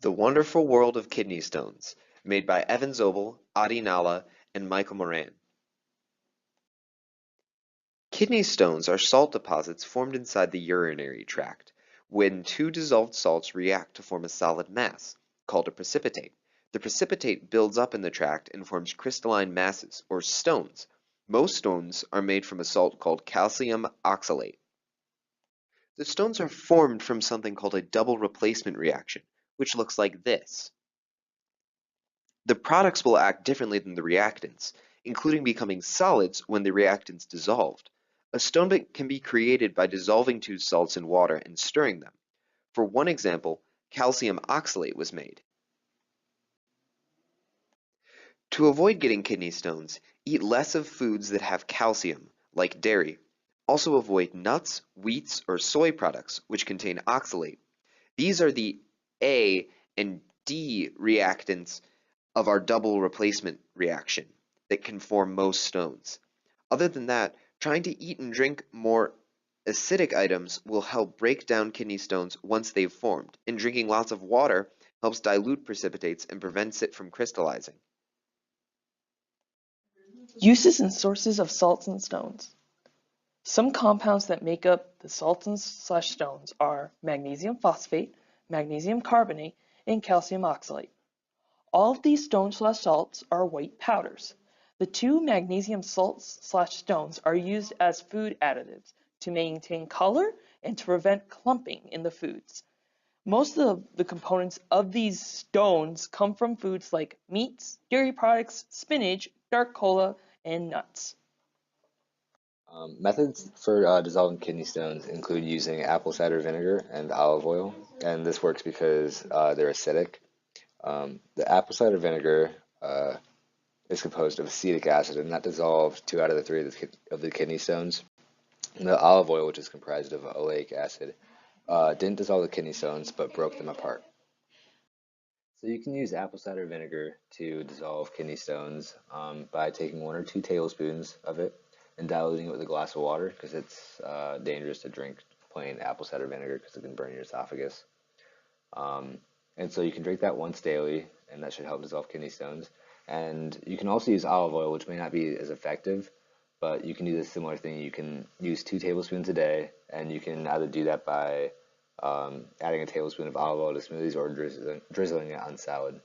The Wonderful World of Kidney Stones, made by Evan Zobel, Adi Nalla, and Michael Moran. Kidney stones are salt deposits formed inside the urinary tract when two dissolved salts react to form a solid mass, called a precipitate. The precipitate builds up in the tract and forms crystalline masses, or stones. Most stones are made from a salt called calcium oxalate. The stones are formed from something called a double replacement reaction, which looks like this. The products will act differently than the reactants, including becoming solids when the reactants dissolved. A stone can be created by dissolving two salts in water and stirring them. For one example, calcium oxalate was made. To avoid getting kidney stones, eat less of foods that have calcium, like dairy. Also avoid nuts, wheats, or soy products, which contain oxalate. These are the A and D reactants of our double replacement reaction that can form most stones. Other than that, trying to eat and drink more acidic items will help break down kidney stones once they've formed, and drinking lots of water helps dilute precipitates and prevents it from crystallizing. Uses and sources of salts and stones. Some compounds that make up the salts and stones are magnesium phosphate, magnesium carbonate, and calcium oxalate. All of these stones/salts are white powders. The two magnesium salts/stones are used as food additives to maintain color and to prevent clumping in the foods. Most of the components of these stones come from foods like meats, dairy products, spinach, dark cola, and nuts. Methods for dissolving kidney stones include using apple cider vinegar and olive oil, and this works because they're acidic. The apple cider vinegar is composed of acetic acid, and that dissolves 2 out of the 3 of the kidney stones. And the olive oil, which is comprised of oleic acid, didn't dissolve the kidney stones but broke them apart. So you can use apple cider vinegar to dissolve kidney stones by taking 1 or 2 tablespoons of it and diluting it with a glass of water because it's dangerous to drink plain apple cider vinegar because it can burn your esophagus. And so you can drink that once daily, and that should help dissolve kidney stones. And you can also use olive oil, which may not be as effective, but you can do this similar thing. You can use 2 tablespoons a day, and you can either do that by adding a tablespoon of olive oil to smoothies or drizzling it on salad.